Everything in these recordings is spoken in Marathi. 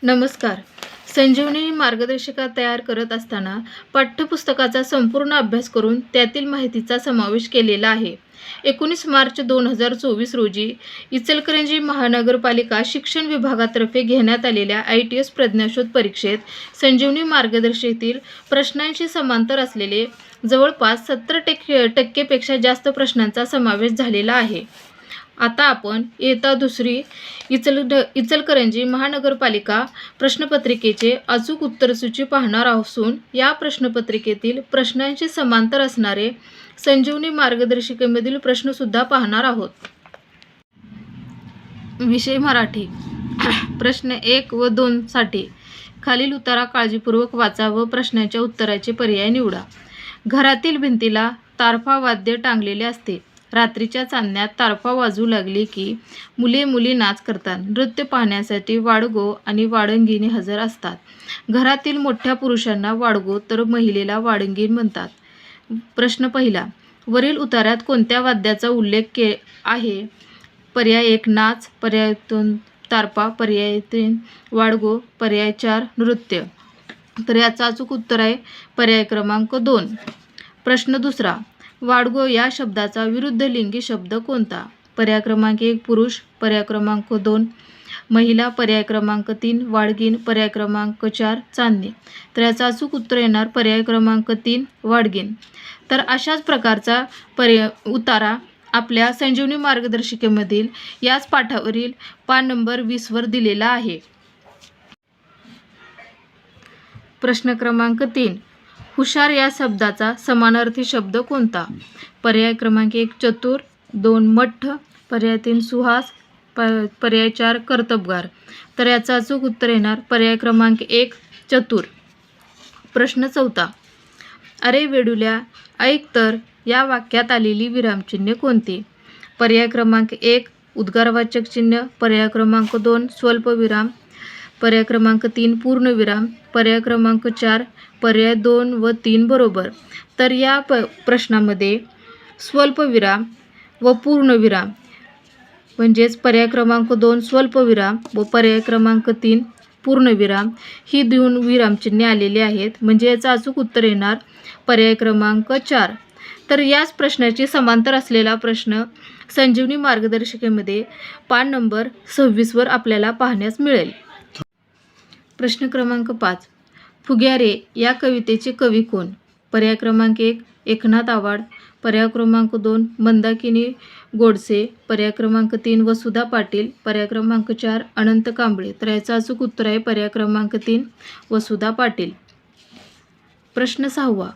नमस्कार. संजीवनी मार्गदर्शिका तयार करत असताना पाठ्यपुस्तकाचा संपूर्ण अभ्यास करून त्यातील माहितीचा समावेश केलेला आहे. 19 मार्च 2024 रोजी इचलकरंजी महानगरपालिका शिक्षण विभागातर्फे घेण्यात आलेल्या ITS प्रज्ञाशोध परीक्षेत संजीवनी मार्गदर्शिकेतील प्रश्नांशी समांतर असलेले जवळपास 70% जास्त प्रश्नांचा समावेश झालेला आहे. आता आपण इयत्ता दुसरी इचलकरंजी महानगरपालिका प्रश्नपत्रिकेचे अचूक उत्तरसूची पाहणार असून या प्रश्नपत्रिकेतील प्रश्नांशी समांतर असणारे संजीवनी मार्गदर्शिकेमधील प्रश्नसुद्धा पाहणार आहोत. विषय मराठी. प्रश्न 1 व 2 साठी खालील उतारा काळजीपूर्वक वाचा व प्रश्नाच्या उत्तराचे पर्याय निवडा. घरातील भिंतीला तारफा वाद्य टांगलेले असते. रात्रीच्या चांदण्यात तारफा वाजू लागली की मुले नाच करतात. नृत्य पाहण्यासाठी वाडगो आणि वाडंगिणी हजर असतात. घरातील मोठ्या पुरुषांना वाडगो तर महिलेला वाडंगी म्हणतात. प्रश्न पहिला. वरील उताऱ्यात कोणत्या वाद्याचा उल्लेख आहे? पर्याय 1 नाच, पर्याय 2 तारपा, पर्याय 3 वाडगो, पर्याय 4 नृत्य. तर याचं अचूक उत्तर आहे पर्याय क्रमांक 2. प्रश्न दुसरा. वाडगो या शब्दाचा विरुद्ध लिंगी शब्द कोणता? पर्याय क्रमांक 1 पुरुष, पर्याय क्रमांक 2 महिला, पर्याय क्रमांक 3 वाडगीन, पर्याय क्रमांक 4 चांदणे. तर याचं अचूक उत्तर येणार पर्याय क्रमांक 3 वाडगीन. तर अशाच प्रकारचा उतारा आपल्या संजीवनी मार्गदर्शिकेमधील याच पाठावरील पान नंबर 20 वर दिलेला आहे. प्रश्न क्रमांक 3. हुशार या शब्दाचा समानार्थी शब्द कोणता? पर्याय क्रमांक 1 चतुर, 2 मठ्ठ, पर्याय 3 सुहास, पर्याय 4 कर्तबगार. तर याचं अचूक उत्तर येणार पर्याय क्रमांक 1 चतुर. प्रश्न 4. अरे वेडुल्या ऐक तर या वाक्यात आलेली विरामचिन्हे कोणती? पर्याय क्रमांक 1 उद्गारवाचक चिन्ह, पर्याय क्रमांक 2 स्वल्पविराम, पर्याय क्रमांक 3 पूर्णविराम, पर्याय क्रमांक 4 पर्याय 2 व 3 बरोबर. तर या प्रश्नामध्ये स्वल्पविराम व पूर्णविराम म्हणजेच पर्याय क्रमांक 2 स्वल्पविराम व पर्याय क्रमांक 3 पूर्णविराम ही 2 विरामचिन्हे आलेली आहेत. म्हणजे याचं अचूक उत्तर येणार पर्याय क्रमांक 4. तर याच प्रश्नाची समांतर असलेला प्रश्न संजीवनी मार्गदर्शिकेमध्ये पान नंबर 26 वर आपल्याला पाहण्यास मिळेल. प्रश्न क्रमांक 5. फुग्यारे या कवितेचे कवी कोण? पर्याय क्रमांक 1 एकनाथ आवाड, पर्याय क्रमांक 2 मंदाकिनी गोडसे, पर्याय क्रमांक 3 वसुधा पाटील, पर्याय क्रमांक 4 अनंत कांबळे. तर याचं अचूक उत्तर आहे पर्याय क्रमांक 3 वसुधा पाटील. प्रश्न 6.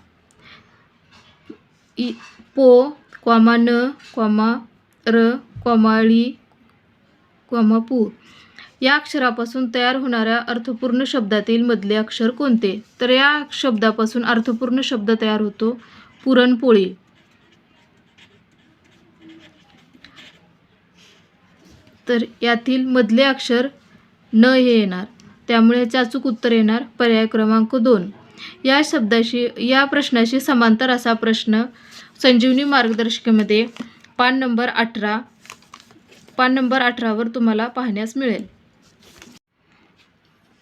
पो, न, र, ळी, पू या अक्षरापासून तयार होणाऱ्या अर्थपूर्ण शब्दातील मधले अक्षर कोणते? तर या शब्दापासून अर्थपूर्ण शब्द तयार होतो पुरणपोळी. तर यातील मधले अक्षर न हे येणार. त्यामुळे याचे अचूक उत्तर येणार पर्याय क्रमांक 2. या प्रश्नाशी समांतर असा प्रश्न संजीवनी मार्गदर्शिकेमध्ये पान नंबर 18 वर तुम्हाला पाहण्यास मिळेल.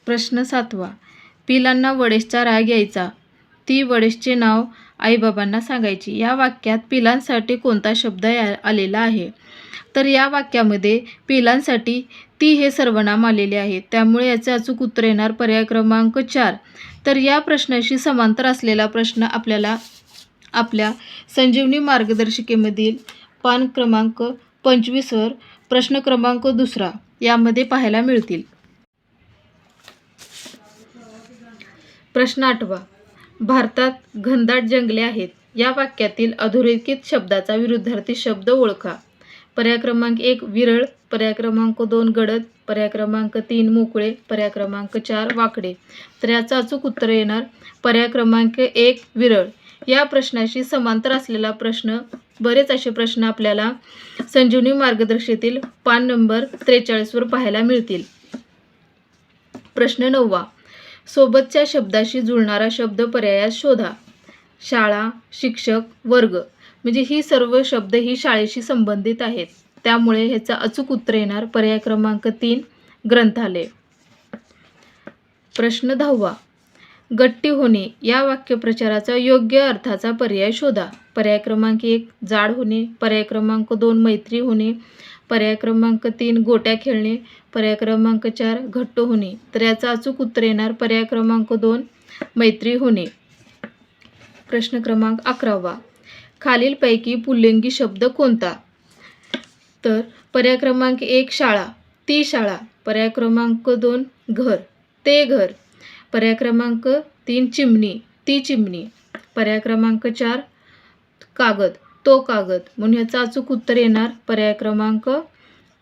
प्रश्न 7. पिलांना वडेशचा राग यायचा. ती वडेशचे नाव आईबाबांना सांगायची. या वाक्यात पिलांसाठी कोणता शब्द आलेला आहे? तर या वाक्यामध्ये पिलांसाठी ती हे सर्वनाम आलेले आहे. त्यामुळे याचे अचूक उत्तर येणार पर्याय क्रमांक 4. तर या प्रश्नाशी समांतर असलेला प्रश्न आपल्याला आपल्या संजीवनी मार्गदर्शिकेमधील पान क्रमांक 25 वर प्रश्न क्रमांक 2 यामध्ये पाहायला मिळतील. प्रश्न 8. भारतात घनदाट जंगले आहेत. या वाक्यातील अधोरेखित शब्दाचा विरुद्धार्थी शब्द ओळखा. पर्याय क्रमांक 1 विरळ, पर्याय क्रमांक 2 गडद, पर्याय क्रमांक 3 मोकळे, पर्याय क्रमांक 4 वाकडे. तर याचं अचूक उत्तर येणार पर्याय क्रमांक 1 विरळ. या प्रश्नाशी समांतर असलेला प्रश्न बरेच असे प्रश्न आपल्याला संजीवनी मार्गदर्शिकेतील पान नंबर 43 वर पाहायला मिळतील. प्रश्न 9. सोबतच्या शब्दाशी जुळणारा शब्द पर्यायात शोधा. शाळा, शिक्षक, वर्ग. म्हणजे ही सर्व शब्द ही शाळेशी संबंधित आहेत. त्यामुळे ह्याचं अचूक उत्तर येणार पर्याय क्रमांक 3 ग्रंथालय. प्रश्न 10वा. गट्टी होणे या वाक्यप्रचाराचा योग्य अर्थाचा पर्याय शोधा. पर्याय क्रमांक 1 जाड होणे, पर्याय क्रमांक 2 मैत्री होणे, पर्याय क्रमांक 3 गोट्या खेळणे, पर्याय क्रमांक 4 घट्ट होणे. तर याचं अचूक उत्तर येणार पर्याय क्रमांक 2 मैत्री होणे. प्रश्न क्रमांक 11वा. खालीलपैकी पुल्लिंगी शब्द कोणता? तर पर्याय क्रमांक 1 शाळा, ती शाळा, पर्याय क्रमांक 2 घर, ते घर, पर्याय क्रमांक 3 चिमणी, ती चिमणी, पर्याय क्रमांक 4 कागद, तो कागद. म्हणून याचं अचूक उत्तर येणार पर्याय क्रमांक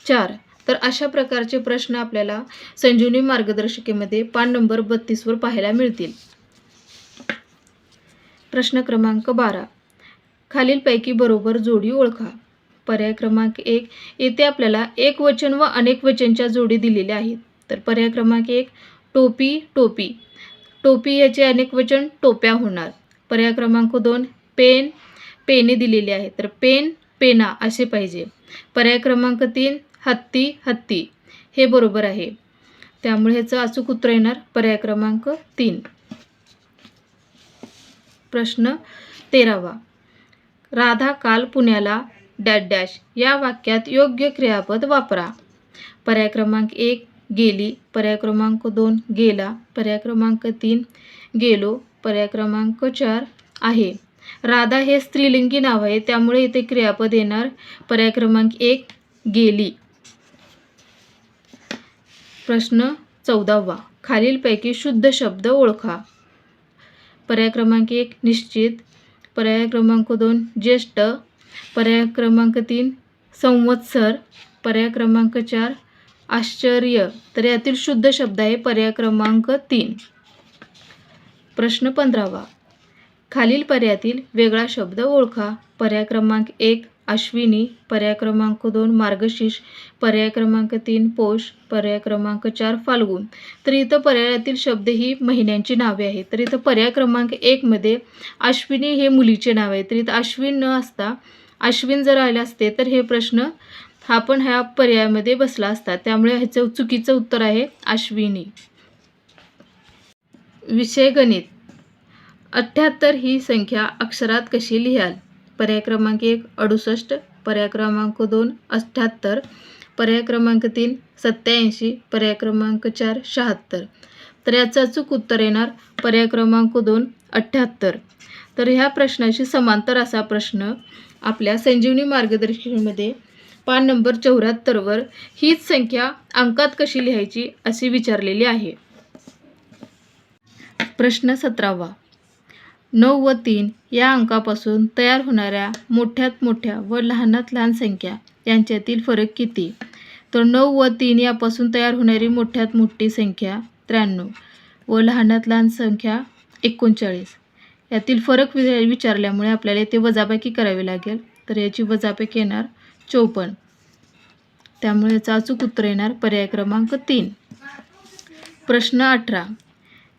4. तर अशा प्रकारचे प्रश्न आपल्याला संजीवनी मार्गदर्शिकेमध्ये पान नंबर 32वर पाहायला मिळतील. प्रश्न क्रमांक 12. खालीलपैकी बरोबर जोडी ओळखा. पर्याय क्रमांक 1 येथे आपल्याला एकवचन व अनेकवचनच्या जोडी दिलेल्या आहेत. तर पर्याय क्रमांक 1 टोपी, टोपी, टोपी याचे अनेकवचन टोप्या होणार. पर्याय क्रमांक 2 पेन, पेने दिलेले आहे, तर पेन, पेना असे पाहिजे. पर्याय क्रमांक 3 हत्ती, हत्ती, हे बरोबर आहे. त्यामुळे ह्याचं अचूक उत्तर येणार पर्याय क्रमांक 3. प्रश्न 13वा. राधा काल पुण्याला डॅश डॅश या वाक्यात योग्य क्रियापद वापरा. पर्याय क्रमांक 1 गेली, पर्याय क्रमांक 2 गेला, पर्याय क्रमांक 3 गेलो, पर्याय क्रमांक 4 आहे. राधा हे स्त्रीलिंगी नाव आहे, त्यामुळे इथे क्रियापद येणार पर्याय क्रमांक 1 गेली. प्रश्न 14वा. खालीलपैकी शुद्ध शब्द ओळखा. पर्याय क्रमांक 1 निश्चित, पर्याय क्रमांक 2 ज्येष्ठ, पर्याय क्रमांक 3 संवत्सर, पर्याय क्रमांक 4 आश्चर्य. तर यातील शुद्ध शब्द आहे पर्याय क्रमांक 3. प्रश्न 15वा. खालील पर्यायातील वेगळा शब्द ओळखा. पर्याय क्रमांक 1 अश्विनी, पर्याय क्रमांक 2 मार्गशीर्ष, पर्याय क्रमांक 3 पौष, पर्याय क्रमांक 4 फाल्गुन. तर इथं पर्यायातील शब्द ही महिन्यांची नावे आहेत. तर इथं पर्याय क्रमांक 1 मध्ये अश्विनी हे मुलीचे नाव आहे. तर इथं अश्विन न असता अश्विन जर आले असते तर हे प्रश्न हा पण ह्या पर्यायामध्ये बसला असता. त्यामुळे ह्याचं चुकीचं उत्तर आहे अश्विनी. विषय गणित. 78 ही संख्या अक्षरात कशी लिहाल? पर्याय क्रमांक 1 68, पर्याय क्रमांक 2 78, पर्याय क्रमांक 3 87, पर्याय क्रमांक 4 76. तर याचं अचूक उत्तर येणार पर्याय क्रमांक 2 78. तर ह्या प्रश्नाशी समांतर असा प्रश्न आपल्या संजीवनी मार्गदर्शनामध्ये पान नंबर 74वर हीच संख्या अंकात कशी लिहायची अशी विचारलेली आहे. प्रश्न 17वा. 9 व 3 या अंकापासून तयार होणाऱ्या मोठ्यात मोठ्या व लहानात लहान संख्या यांच्यातील फरक किती? तर 9 व 3 यापासून तयार होणारी मोठ्यात मोठी संख्या 93 व लहानात लहान संख्या 39. यातील फरक विचारल्यामुळे आपल्याला इथे वजाबाकी करावी लागेल. तर याची वजाबाकी येणार 54. त्यामुळे याचं अचूक उत्तर येणार पर्याय क्रमांक 3. प्रश्न 18.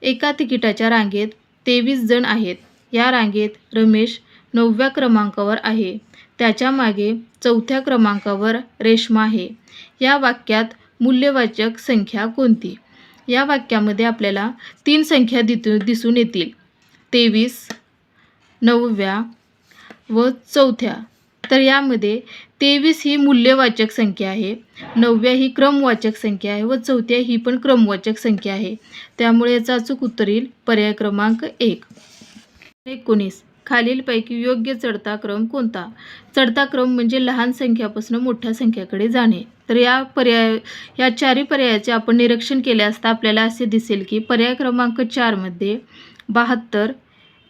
एका तिकिटाच्या रांगेत 23 जण आहेत. या रांगेत रमेश 9व्या क्रमांकावर आहे. त्याच्या मागे 4थ्या क्रमांकावर रेश्मा आहे. या वाक्यात मूल्यवाचक संख्या कोणती? या वाक्यामध्ये आपल्याला 3 संख्या दिसून येतील. 23, 9व्या व 4थ्या. तर यामध्ये 23 ही मूल्यवाचक संख्या आहे, 9व्या ही क्रमवाचक संख्या आहे व 4थ्या ही पण क्रमवाचक संख्या आहे. त्यामुळे याचा अचूक उत्तर येईल पर्याय क्रमांक 1. 19. खालीलपैकी योग्य चढता क्रम कोणता? चढता क्रम म्हणजे लहान संख्यापासून मोठ्या संख्याकडे जाणे. तर या चारही पर्यायाचे आपण निरीक्षण केले असता आपल्याला असे दिसेल की पर्याय क्रमांक 4 मध्ये 72,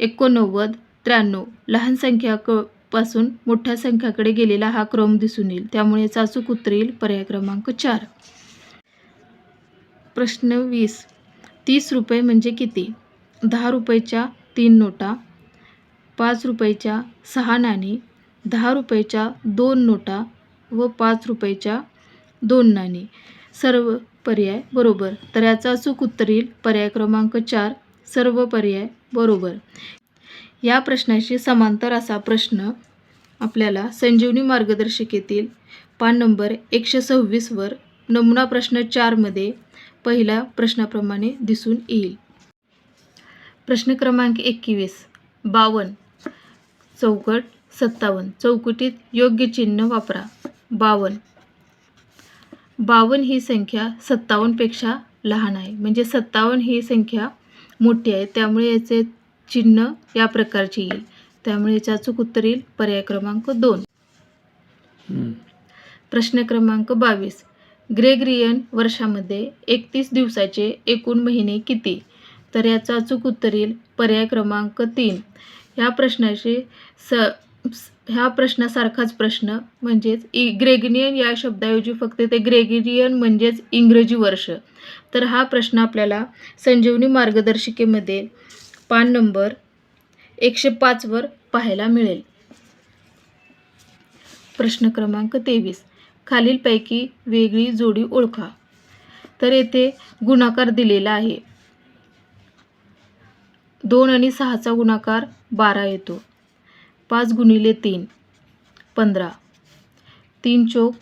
89, 93 लहान संख्यापासून मोठ्या संख्याकडे गेलेला हा क्रम दिसून येईल. त्यामुळे याचा अचूक उत्तर येईल पर्याय क्रमांक 4. प्रश्न 20. 30 रुपये म्हणजे किती? 10 रुपयाच्या 3 नोटा, 5 रुपयाच्या 6 नाणी, 10 रुपयाच्या 2 नोटा व 5 रुपयाच्या 2 नाणी. सर्व पर्याय बरोबर. तर याचा अचूक उत्तर येईल पर्याय क्रमांक 4. सर्व पर्याय बरोबर. या प्रश्नाशी समांतर असा प्रश्न आपल्याला संजीवनी मार्गदर्शिकेतील पान नंबर 126वर नमुना प्रश्न 4 मध्ये पहिल्या प्रश्नाप्रमाणे दिसून येईल. प्रश्न क्रमांक 21. 52 चौकट 57 चौकटीत योग्य चिन्ह वापरा. 52 ही संख्या 57पेक्षा लहान आहे, म्हणजे 57 ही संख्या मोठी आहे, त्यामुळे याचे चिन्ह या प्रकारचे येईल. त्यामुळे याचे अचूक उत्तर येईल पर्याय क्रमांक 2. प्रश्न क्रमांक 22. ग्रेगरियन वर्षामध्ये 31 दिवसाचे एकूण महिने किती? तर याचं अचूक उत्तर येईल पर्याय क्रमांक 3. ह्या प्रश्नासारखाच प्रश्न म्हणजेच ग्रेगरियन या शब्दाऐवजी फक्त ते ग्रेगरियन म्हणजेच इंग्रजी वर्ष. तर हा प्रश्न आपल्याला संजीवनी मार्गदर्शिकेमध्ये पान नंबर 105 वर पाहायला मिळेल. प्रश्न क्रमांक 23. खालीलपैकी वेगळी जोडी ओळखा. तर येथे गुणाकार दिलेला आहे. 2 आणि 6चा गुणाकार 12 येतो. 5 गुणिले 3 15, 3 चौक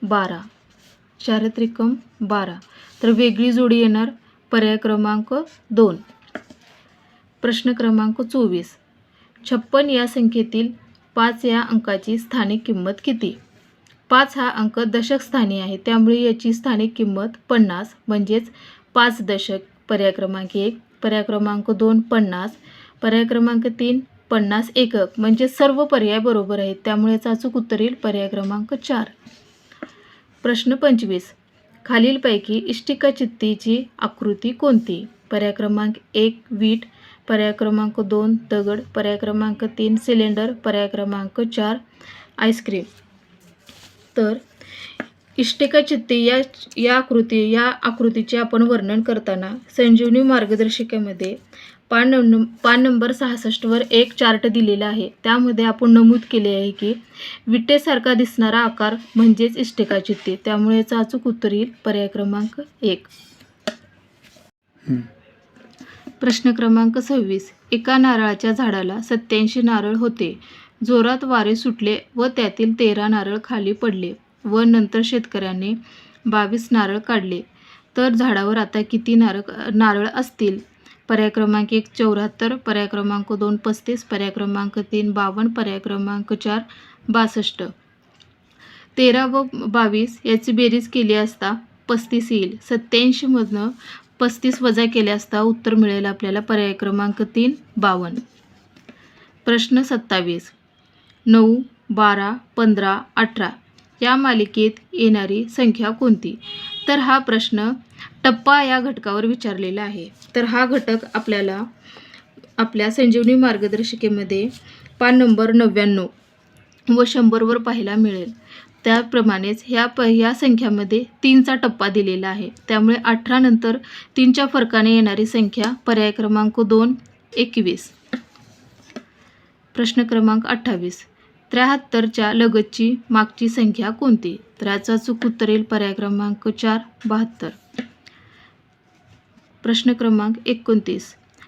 12, 4 त्रिकम 12. तर वेगळी जोडी येणार पर्याय क्रमांक 2. प्रश्न क्रमांक 24. 56 या संख्येतील 5 या अंकाची स्थानिक किंमत किती? 5 हा अंक दशक स्थानी आहे, त्यामुळे याची स्थानिक किंमत 50 म्हणजेच 5 दशक. पर्याय क्रमांक 1. पर्याय क्रमांक 2 50, पर्याय क्रमांक 3 50 एकक, म्हणजे सर्व पर्याय बरोबर आहेत, त्यामुळे याचा अचूक उत्तर येईल पर्याय क्रमांक 4. प्रश्न 25. खालीलपैकी इष्टिकाचित्तीची आकृती कोणती? पर्याय क्रमांक 1 वीट, पर्याय क्रमांक 2 दगड, पर्याय क्रमांक 3 सिलेंडर, पर्याय क्रमांक 4 आईस्क्रीम. तर इष्टिकाचित्ती या आकृतीचे आपण वर्णन करताना संजीवनी मार्गदर्शिकेमध्ये पान नंबर 66 वर एक चार्ट दिलेला आहे. त्यामध्ये आपण नमूद केले आहे की विटेसारखा दिसणारा आकार म्हणजेच इष्टिकाचित्ती, त्यामुळे याचा अचूक उत्तर येईल पर्याय क्रमांक 1. प्रश्न क्रमांक 26. एका नारळाच्या झाडाला 87 नारळ होते. जोरात वारे सुटले व त्यातील 13 नारळ खाली पडले व नंतर शेतकऱ्याने 22 नारळ काढले. तर झाडावर आता किती नारळ असतील? पर्याय क्रमांक 1 74, पर्याय क्रमांक 2 35, पर्याय क्रमांक 3 52, पर्याय क्रमांक 4 62. 13 व 22 याची बेरीज केली असता 35 येईल. 87 मधनं 35 वजा केले असता उत्तर मिळेल आपल्याला पर्याय क्रमांक 3 52. प्रश्न 27. 9 12 15 18 या मालिकेत येणारी संख्या कोणती? तर हा प्रश्न टप्पा या घटकावर विचारलेला आहे. तर हा घटक आपल्याला आपल्या संजीवनी मार्गदर्शिकेमध्ये पान नंबर 99 व 100 वर पाहायला मिळेल. त्याप्रमाणेच ह्या संख्यामध्ये 3चा टप्पा दिलेला आहे, त्यामुळे 18 नंतर 3च्या फरकाने येणारी संख्या पर्याय क्रमांक 2 21. प्रश्न क्रमांक 28. 73च्या लगतची मागची संख्या कोणती? तर याचा अचूक उत्तर येईल पर्याय क्रमांक 4 72. प्रश्न क्रमांक 29.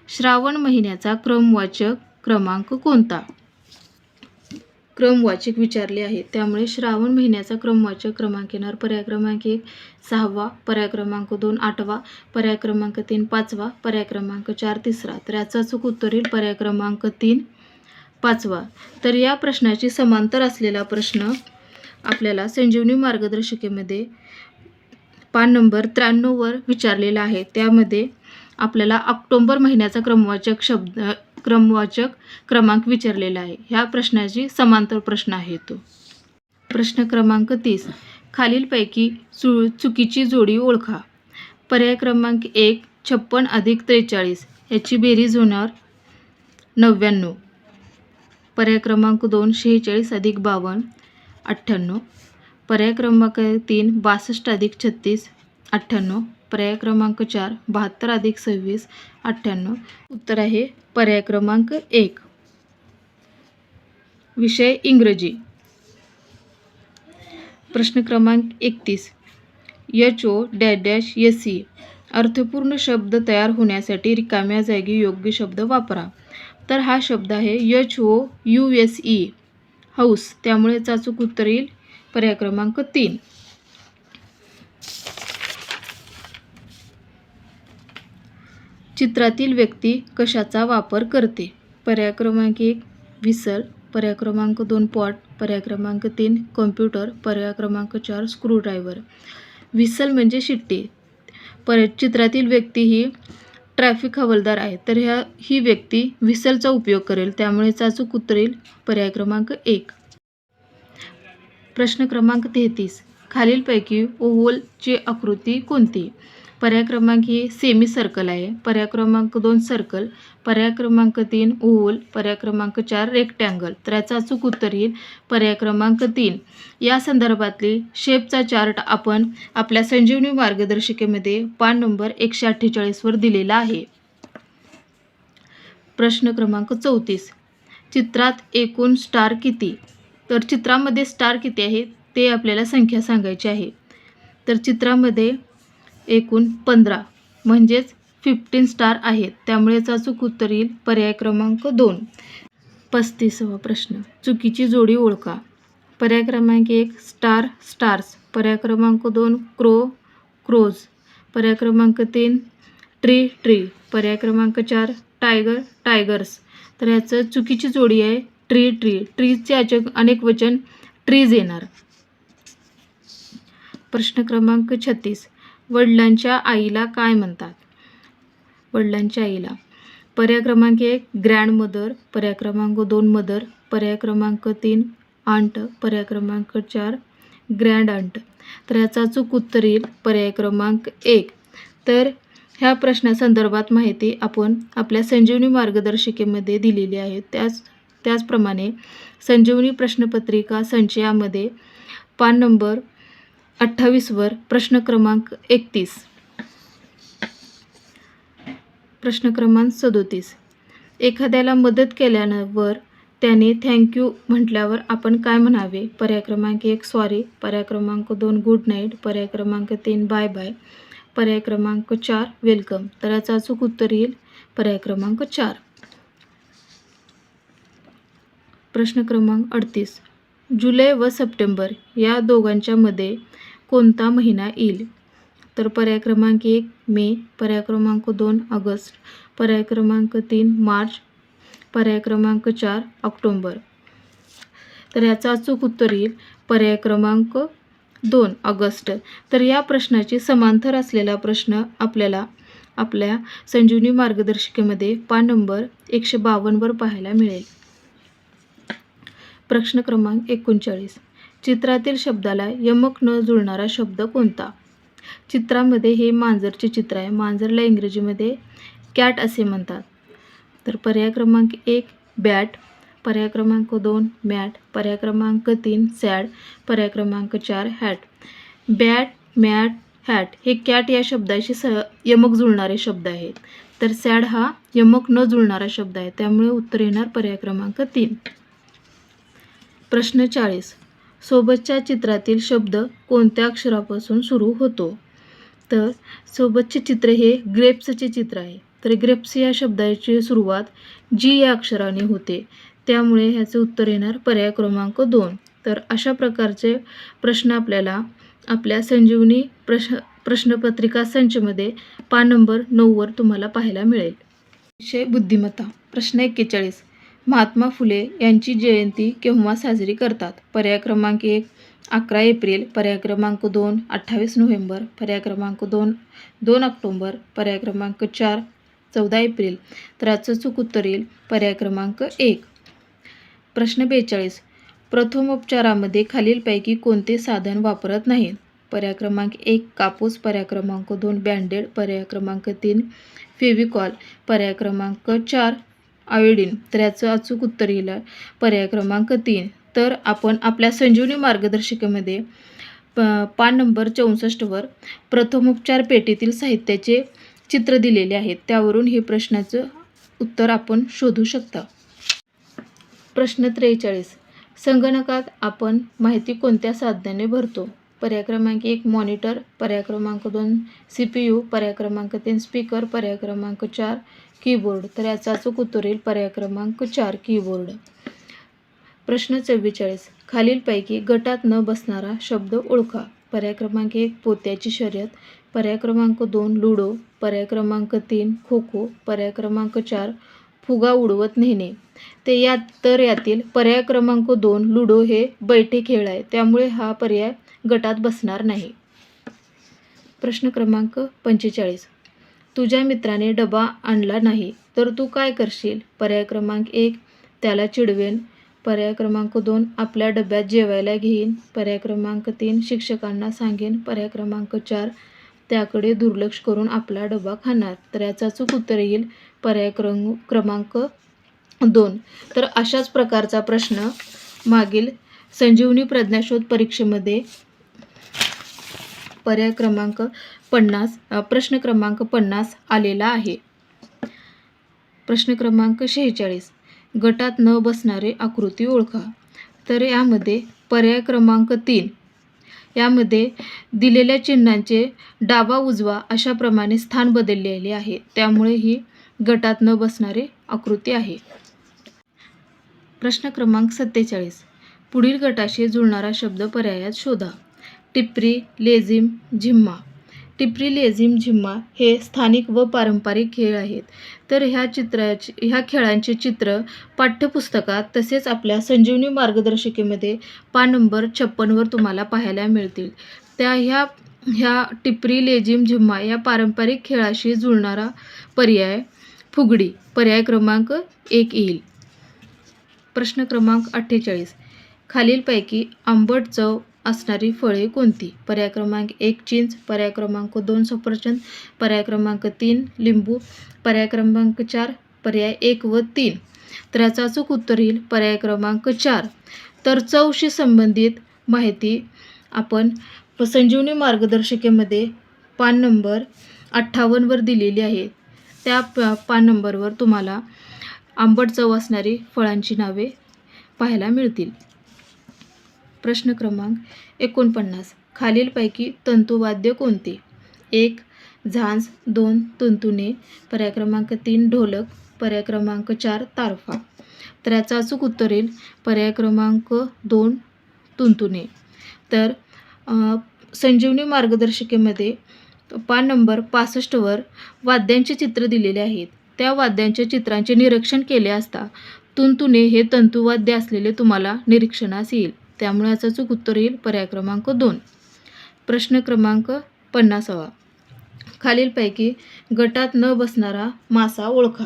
श्रावण महिन्याचा क्रमवाचक क्रमांक कोणता? क्रमवाचक विचारले आहे, त्यामुळे श्रावण महिन्याचा क्रमवाचक क्रमांक येणार पर्याय क्रमांक 1 6वा, पर्याय क्रमांक 2 8वा, पर्याय क्रमांक 3 5वा, पर्याय क्रमांक 4 3रा. तर याचा अचूक उत्तर येईल पर्याय क्रमांक 3 5वा. तर या प्रश्नाची समांतर असलेला प्रश्न आपल्याला संजीवनी मार्गदर्शिकेमध्ये पान नंबर 93 वर विचारलेला आहे. त्यामध्ये आपल्याला ऑक्टोबर महिन्याचा क्रमवाचक क्रमांक विचारलेला आहे. ह्या प्रश्नाची समांतर प्रश्न आहे तो. प्रश्न क्रमांक 30. खालीलपैकी चुकीची जोडी ओळखा. पर्याय क्रमांक 1 56 अधिक 43 याची बेरीज होणार 99. पर्याय क्रमांक 2 46 अधिक 52 98. पर्याय क्रमांक 3 62 अधिक 36 98. पर्याय क्रमांक 4 72 अधिक 26 98. उत्तर आहे पर्याय क्रमांक 1. विषय इंग्रजी. प्रश्न क्रमांक 31. HOSE अर्थपूर्ण शब्द तयार होण्यासाठी रिकाम्या जागी योग्य शब्द वापरा. तर हा शब्द आहे HOUSE हाऊस, त्यामुळे याचं अचूक उत्तर येईल पर्याय क्रमांक 3. चित्रातील व्यक्ती कशाचा वापर करते? पर्याय क्रमांक 1 व्हिसल, पर्याय क्रमांक 2 पॉट, पर्याय क्रमांक 3 कॉम्प्युटर, पर्याय क्रमांक 4 स्क्रूड्रायव्हर. व्हिसल म्हणजे शिट्टी. चित्रातील व्यक्ती ही ट्रॅफिक हवालदार आहे, तर ही व्यक्ती व्हिसलचा उपयोग करेल, त्यामुळे अचूक उत्तर येईल पर्याय क्रमांक 1. प्रश्न क्रमांक 33. खालीलपैकी ओव्हलची आकृती कोणती? पर्याय क्रमांक 1 सेमी सर्कल आहे, पर्याय क्रमांक 2 सर्कल, पर्याय क्रमांक 3 ओव्हल, पर्याय क्रमांक 4 रेक्टँगल. तर याचं अचूक उत्तर येईल पर्याय क्रमांक 3. या संदर्भातली शेपचा चार्ट आपण आपल्या संजीवनी मार्गदर्शिकेमध्ये पान नंबर 148 वर दिलेला आहे. प्रश्न क्रमांक 34. चित्रात एकूण स्टार किती? तर चित्रामध्ये स्टार किती आहे ते आपल्याला संख्या सांगायची आहे. तर चित्रामध्ये एकूण 15 म्हणजेच 15 स्टार आहेत, त्यामुळे अचूक उत्तर येईल पर्याय क्रमांक 2. 35वा प्रश्न. चुकीची जोडी ओळखा. पर्याय क्रमांक 1 स्टार स्टार्स, पर्याय क्रमांक 2 क्रो क्रोज, पर्याय क्रमांक 3 ट्री ट्री, पर्याय क्रमांक 4 टायगर टायगर्स. तर याचं चुकीची जोडी आहे ट्री ट्री. ट्रीचे अनेक वचन ट्रीज येणार. प्रश्न क्रमांक 36. वडिलांच्या आईला काय म्हणतात? वडिलांच्या आईला पर्याय क्रमांक 1 ग्रँडमदर, पर्याय क्रमांक 2 मदर, पर्याय क्रमांक 3 आंट, पर्याय क्रमांक 4 ग्रँड आंट. तर याचा अचूक उत्तर येईल पर्याय क्रमांक 1. तर ह्या प्रश्नासंदर्भात माहिती आपण आपल्या संजीवनी मार्गदर्शिकेमध्ये दिलेली आहे. त्याचप्रमाणे संजीवनी प्रश्नपत्रिका संचयामध्ये पान नंबर 28 वर प्रश्न क्रमांक 31. प्रश्न क्रमांक 37. एखाद्याला मदत केल्यावर त्याने थँक्यू म्हटल्यावर आपण काय म्हणावे? पर्याय क्रमांक 1 सॉरी, पर्याय क्रमांक 2 गुड नाईट, पर्याय क्रमांक 3 बाय बाय, पर्याय क्रमांक 4 वेलकम. तर याचं अचूक उत्तर येईल पर्याय क्रमांक 4. प्रश्न क्रमांक 38. जुलै व सप्टेंबर या दोघांच्या मध्ये कोणता महिना येईल? तर पर्याय क्रमांक 1 मे, पर्याय क्रमांक 2 ऑगस्ट, पर्याय क्रमांक 3 मार्च, पर्याय क्रमांक 4 ऑक्टोबर. तर याचं अचूक उत्तर येईल पर्याय क्रमांक 2 ऑगस्ट. तर या प्रश्नाची समांतर असलेला प्रश्न आपल्याला आपल्या संजीवनी मार्गदर्शिकेमध्ये पान नंबर 152 वर पाहायला मिळेल. प्रश्न क्रमांक 39. चित्रातील शब्दाला यमक न जुळणारा शब्द कोणता? चित्रामध्ये हे मांजरचे चित्र आहे. मांजरला इंग्रजीमध्ये कॅट असे म्हणतात. तर पर्याय क्रमांक 1 बॅट, पर्याय क्रमांक 2 मॅट, पर्याय क्रमांक 3 सॅड, पर्याय क्रमांक 4 हॅट. बॅट, मॅट, हॅट हे कॅट या शब्दाशी यमक जुळणारे शब्द आहेत. तर सॅड हा यमक न जुळणारा शब्द आहे, त्यामुळे उत्तर येणार पर्याय क्रमांक 3. प्रश्न 40. सोबतच्या चित्रातील शब्द कोणत्या अक्षरापासून सुरू होतो? तर सोबतचे चित्र हे ग्रेप्सचे चित्र आहे. तर ग्रेप्स या शब्दाची सुरुवात जी या अक्षराने होते, त्यामुळे ह्याचे उत्तर येणार पर्याय क्रमांक 2. तर अशा प्रकारचे प्रश्न आपल्याला आपल्या संजीवनी प्रश्नपत्रिका संचमध्ये पान नंबर 9 वर तुम्हाला पाहायला मिळेल. विषय बुद्धिमत्ता. प्रश्न 41. महात्मा फुले यांची जयंती केव्हा साजरी करतात? पर्याय क्रमांक 1 11 एप्रिल, पर्याय क्रमांक 2 28 नोव्हेंबर, पर्याय क्रमांक 2 ऑक्टोबर, पर्याय क्रमांक 4 14 एप्रिल. तर याचं अचूक उत्तर येईल पर्याय क्रमांक 1. प्रश्न 42. प्रथमोपचारामध्ये खालीलपैकी कोणते साधन वापरत नाहीत? पर्याय क्रमांक 1 कापूस, पर्याय क्रमांक 2 बँडेड, पर्याय क्रमांक 3 फेविकॉल, पर्याय क्रमांक 4 आयोडीन. तर याचं अचूक उत्तर येईल पर्याय क्रमांक 3. तर आपण आपल्या संजीवनी मार्गदर्शिकेमध्ये पान नंबर 64 वर प्रथमोपचार पेटीतील साहित्याचे चित्र दिलेले आहेत. त्यावरून हे प्रश्नाचं उत्तर आपण शोधू शकता. प्रश्न 43. संगणकात आपण माहिती कोणत्या साधनाने भरतो? पर्याय क्रमांक 1 मॉनिटर, पर्याय क्रमांक 2 CPU, पर्याय क्रमांक 3 स्पीकर, पर्याय क्रमांक 4 कीबोर्ड. तर याचा अचूक उत्तर येईल पर्याय क्रमांक 4 कीबोर्ड. प्रश्न 44. खालीलपैकी गटात न बसणारा शब्द ओळखा. पर्याय क्रमांक 1 पोत्याची शर्यत, पर्याय क्रमांक 2 लुडो, पर्याय क्रमांक 3 खो खो, पर्याय क्रमांक 4 फुगा उडवत नेणे. यातील पर्याय क्रमांक 2 लुडो हे बैठे खेळ आहे, त्यामुळे हा पर्याय गटात बसणार नाही. प्रश्न क्रमांक 45. तुझ्या मित्राने डबा आणला नाही तर तू काय करशील? पर्याय क्रमांक 1 त्याला चिडवेन, पर्याय क्रमांक 2 आपल्या डब्यात जेवायला घेईन, पर्याय क्रमांक 3 शिक्षकांना सांगेन, पर्याय क्रमांक 4 त्याकडे दुर्लक्ष करून आपला डबा खाणार. तर याचं अचूक उत्तर येईल पर्याय क्रमांक 2. तर अशाच प्रकारचा प्रश्न मागील संजीवनी प्रज्ञाशोध परीक्षेमध्ये पर्याय क्रमांक 50 प्रश्न क्रमांक 50 आलेला आहे. प्रश्न क्रमांक 46 गटात न बसणारे आकृती ओळखा. तर यामध्ये पर्याय क्रमांक 3 यामध्ये दिलेल्या चिन्हांचे डावा उजवा अशाप्रमाणे स्थान बदललेले आहे, त्यामुळे ही गटात न बसणारे आकृती आहे. प्रश्न क्रमांक 47 पुढील गटाशी जुळणारा शब्द पर्यायात शोधा. टिपरी, लेझिम, झिम्मा. टिपरी, लेझिम, झिम्मा हे स्थानिक व पारंपरिक खेळ आहेत. तर ह्या खेळांचे चित्र पाठ्यपुस्तकात तसेच आपल्या संजीवनी मार्गदर्शिकेमध्ये पान नंबर 56वर तुम्हाला पाहायला मिळतील. ह्या टिपरी, लेझिम, झिम्मा या पारंपरिक खेळाशी जुळणारा पर्याय फुगडी, पर्याय क्रमांक 1 येईल. प्रश्न क्रमांक 48 खालीलपैकी आंबट चव असणारी फळे कोणती? पर्याय क्रमांक 1 चिंच, पर्याय क्रमांक 2 सफरचंद, पर्याय क्रमांक 3 लिंबू, पर्याय क्रमांक 4 पर्याय 1 व 3. तर याचं अचूक उत्तर येईल पर्याय क्रमांक 4. तर चवशी संबंधित माहिती आपण संजीवनी मार्गदर्शिकेमध्ये पान नंबर 58वर दिलेली आहे. त्या पान नंबरवर तुम्हाला आंबट चव असणारी फळांची नावे पाहायला मिळतील. प्रश्न क्रमांक 49 खालीलपैकी तंतुवाद्य कोणते? 1 झांज, 2 तुंतुणे, पर्याय क्रमांक 3 ढोलक, पर्याय क्रमांक 4 तारफा. तर याचं अचूक उत्तर येईल पर्याय क्रमांक 2 तुंतुणे. तर संजीवनी मार्गदर्शिकेमध्ये पान नंबर 65वर वाद्यांचे चित्र दिलेले आहेत. त्या वाद्यांच्या चित्रांचे निरीक्षण केले असता तुंतुणे हे तंतुवाद्य असलेले तुम्हाला निरीक्षणास येईल, त्यामुळे याचं अचूक उत्तर येईल पर्याय क्रमांक 2. प्रश्न क्रमांक 50 खालीलपैकी गटात न बसणारा मासा ओळखा.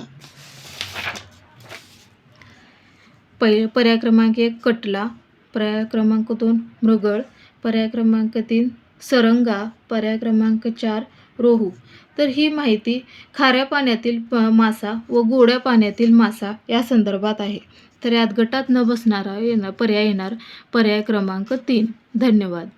पर्याय क्रमांक 1 कटला, पर्याय क्रमांक 2 मृगळ, पर्याय क्रमांक 3 सरंगा, पर्याय क्रमांक 4 रोहू. तर ही माहिती खाऱ्या पाण्यातील मासा व गोड्या पाण्यातील मासा या संदर्भात आहे. तर यात गटात न बसणारा पर्याय येणार पर्याय क्रमांक 3. धन्यवाद.